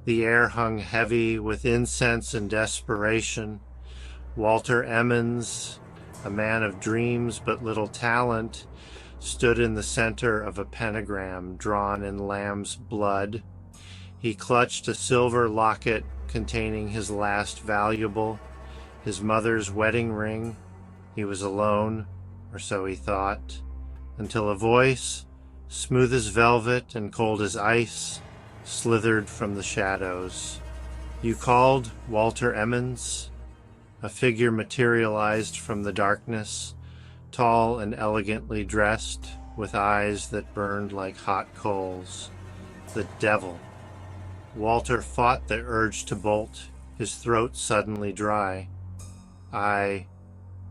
The air hung heavy with incense and desperation. Walter Emmons, a man of dreams but little talent, stood in the center of a pentagram drawn in lamb's blood. He clutched a silver locket containing his last valuable, his mother's wedding ring. He was alone, or so he thought, until a voice, smooth as velvet and cold as ice, slithered from the shadows. "You called, Walter Emmons?" A figure materialized from the darkness, tall and elegantly dressed, with eyes that burned like hot coals. The devil. Walter fought the urge to bolt, his throat suddenly dry. I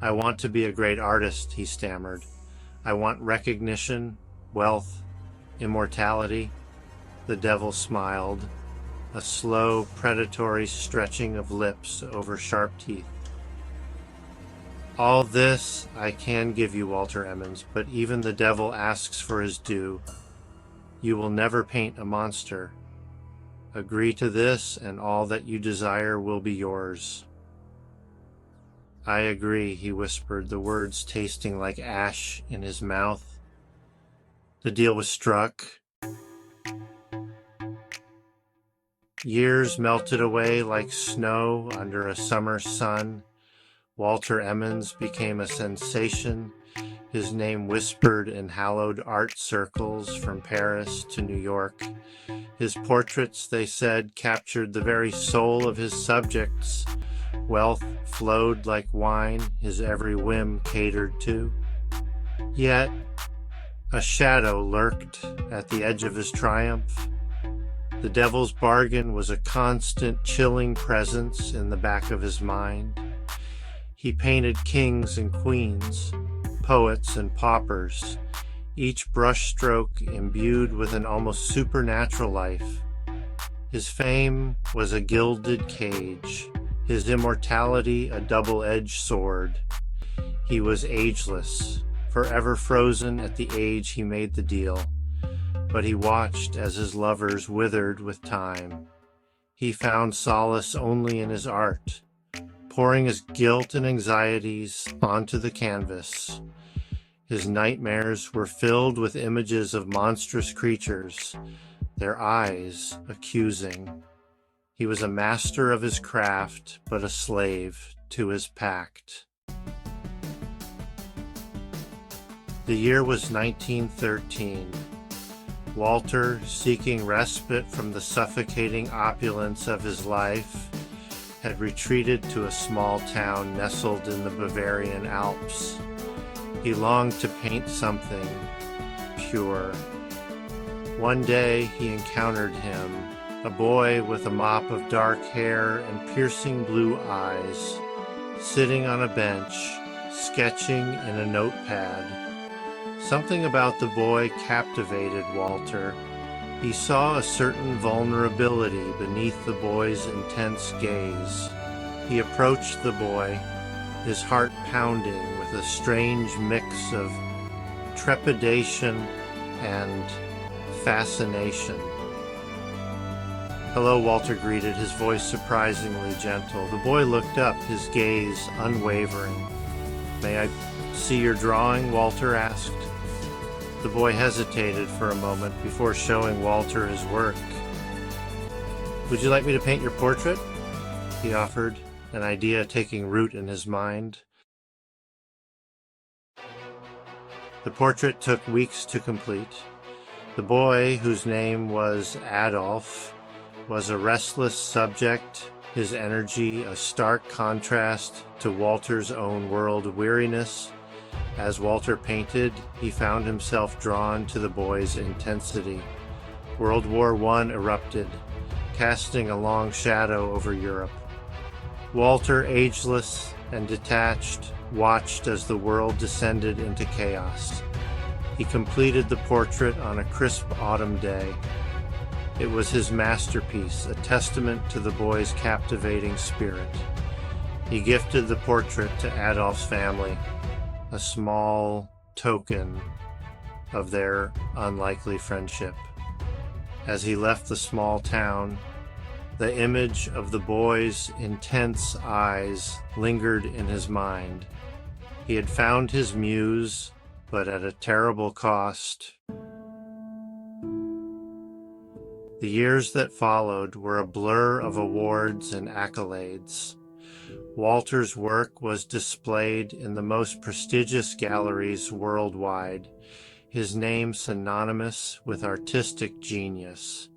want to be a great artist," he stammered. "I want recognition, wealth, immortality." The devil smiled, a slow, predatory stretching of lips over sharp teeth. "All this I can give you, Walter Emmons, but even the devil asks for his due. You will never paint a monster. Agree to this, and all that you desire will be yours." "I agree," he whispered, the words tasting like ash in his mouth. The deal was struck. Years melted away like snow under a summer sun. Walter Emmons became a sensation, his name whispered in hallowed art circles from Paris to New York. His portraits, they said, captured the very soul of his subjects. Wealth flowed like wine, his every whim catered to. Yet a shadow lurked at the edge of his triumph. The devil's bargain was a constant, chilling presence in the back of his mind. He painted kings and queens, poets and paupers, each brushstroke imbued with an almost supernatural life. His fame was a gilded cage, his immortality a double-edged sword. He was ageless, forever frozen at the age he made the deal, but he watched as his lovers withered with time. He found solace only in his art, pouring his guilt and anxieties onto the canvas. His nightmares were filled with images of monstrous creatures, their eyes accusing. He was a master of his craft, but a slave to his pact. The year was 1913. Walter, seeking respite from the suffocating opulence of his life, had retreated to a small town nestled in the Bavarian Alps. He longed to paint something pure. One day he encountered him, a boy with a mop of dark hair and piercing blue eyes, sitting on a bench, sketching in a notepad. Something about the boy captivated Walter. He saw a certain vulnerability beneath the boy's intense gaze. He approached the boy, his heart pounding with a strange mix of trepidation and fascination. "Hello," Walter greeted, his voice surprisingly gentle. The boy looked up, his gaze unwavering. "May I see your drawing?" Walter asked. The boy hesitated for a moment before showing Walter his work. "Would you like me to paint your portrait?" he offered, an idea taking root in his mind. The portrait took weeks to complete. The boy, whose name was Adolf, was a restless subject, his energy a stark contrast to Walter's own world weariness. As Walter painted, he found himself drawn to the boy's intensity. World War I erupted, casting a long shadow over Europe. Walter, ageless and detached, watched as the world descended into chaos. He completed the portrait on a crisp autumn day. It was his masterpiece, a testament to the boy's captivating spirit. He gifted the portrait to Adolf's family, a small token of their unlikely friendship. As he left the small town, The image of the boy's intense eyes lingered in his mind. He had found his muse, but at a terrible cost. The years that followed were a blur of awards and accolades. Walter's work was displayed in the most prestigious galleries worldwide, his name synonymous with artistic genius.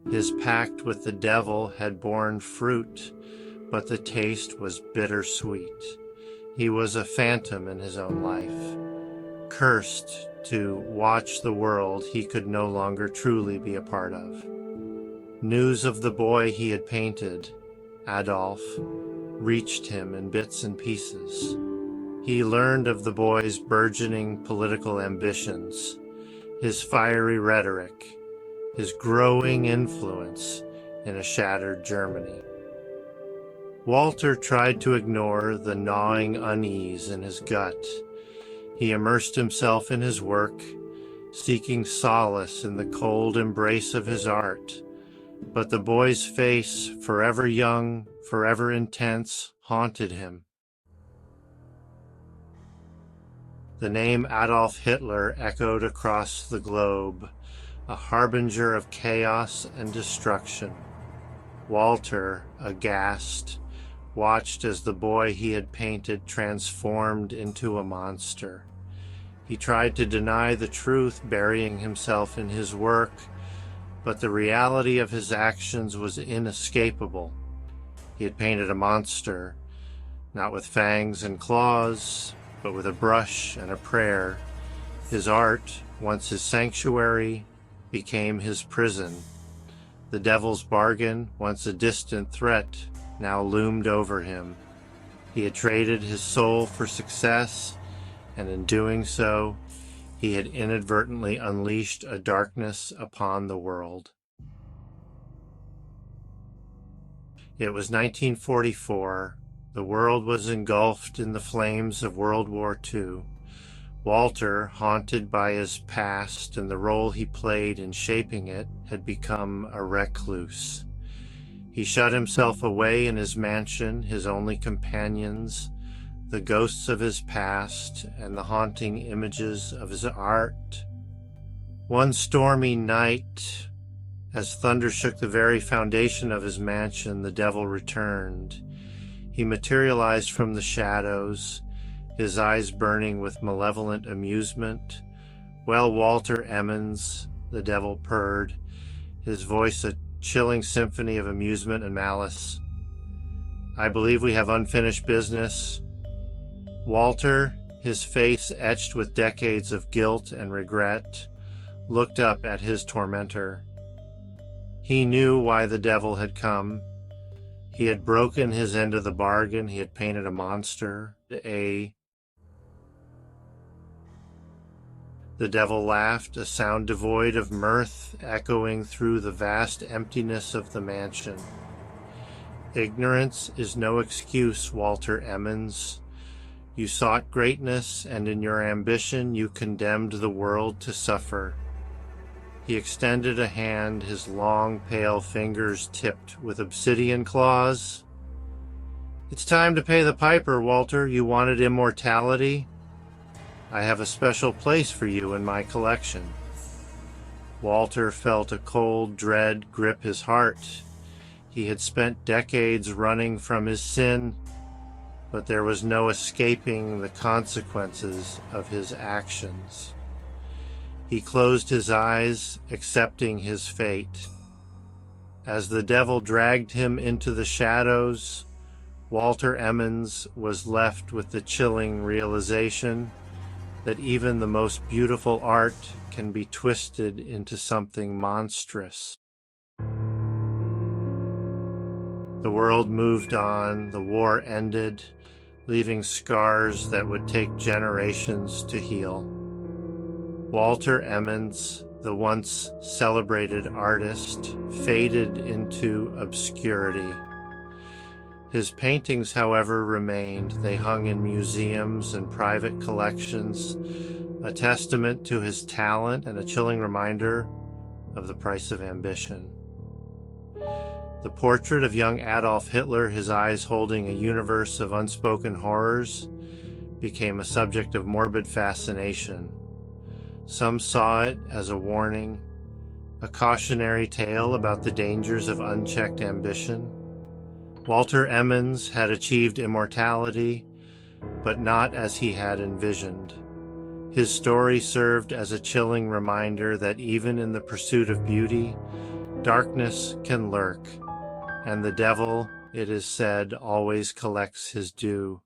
His pact with the devil had borne fruit, but the taste was bittersweet. He was a phantom in his own life, cursed to watch the world he could no longer truly be a part of. News of the boy he had painted, Adolf, reached him in bits and pieces. He learned of the boy's burgeoning political ambitions, his fiery rhetoric, his growing influence in a shattered Germany. Walter tried to ignore the gnawing unease in his gut. He immersed himself in his work, seeking solace in the cold embrace of his art. But the boy's face, forever young, forever intense, haunted him. The name Adolf Hitler echoed across the globe, a harbinger of chaos and destruction. Walter, aghast, watched as the boy he had painted transformed into a monster. He tried to deny the truth, burying himself in his work, but the reality of his actions was inescapable. He had painted a monster, not with fangs and claws, but with a brush and a prayer. His art, once his sanctuary, became his prison. The devil's bargain, once a distant threat, now loomed over him. He had traded his soul for success, and in doing so, he had inadvertently unleashed a darkness upon the world. It was 1944. The world was engulfed in the flames of World War II. Walter, haunted by his past and the role he played in shaping it, had become a recluse. He shut himself away in his mansion, his only companions, the ghosts of his past and the haunting images of his art. One stormy night, as thunder shook the very foundation of his mansion, the devil returned. He materialized from the shadows, his eyes burning with malevolent amusement. "Well, Walter Emmons," the devil purred, his voice a chilling symphony of amusement and malice. "I believe we have unfinished business." Walter, his face etched with decades of guilt and regret, looked up at his tormentor. He knew why the devil had come. He had broken his end of the bargain. He had painted a monster, The devil laughed, a sound devoid of mirth echoing through the vast emptiness of the mansion. "Ignorance is no excuse, Walter Emmons. You sought greatness, and in your ambition you condemned the world to suffer." He extended a hand, his long, pale fingers tipped with obsidian claws. "It's time to pay the piper, Walter. You wanted immortality? I have a special place for you in my collection." Walter felt a cold dread grip his heart. He had spent decades running from his sin, but there was no escaping the consequences of his actions. He closed his eyes, accepting his fate. As the devil dragged him into the shadows, Walter Emmons was left with the chilling realization that even the most beautiful art can be twisted into something monstrous. The world moved on, the war ended, leaving scars that would take generations to heal. Walter Emmons, the once celebrated artist, faded into obscurity. His paintings, however, remained. They hung in museums and private collections, a testament to his talent and a chilling reminder of the price of ambition. The portrait of young Adolf Hitler, his eyes holding a universe of unspoken horrors, became a subject of morbid fascination. Some saw it as a warning, a cautionary tale about the dangers of unchecked ambition. Walter Emmons had achieved immortality, but not as he had envisioned. His story served as a chilling reminder that even in the pursuit of beauty, darkness can lurk, and the devil, it is said, always collects his due.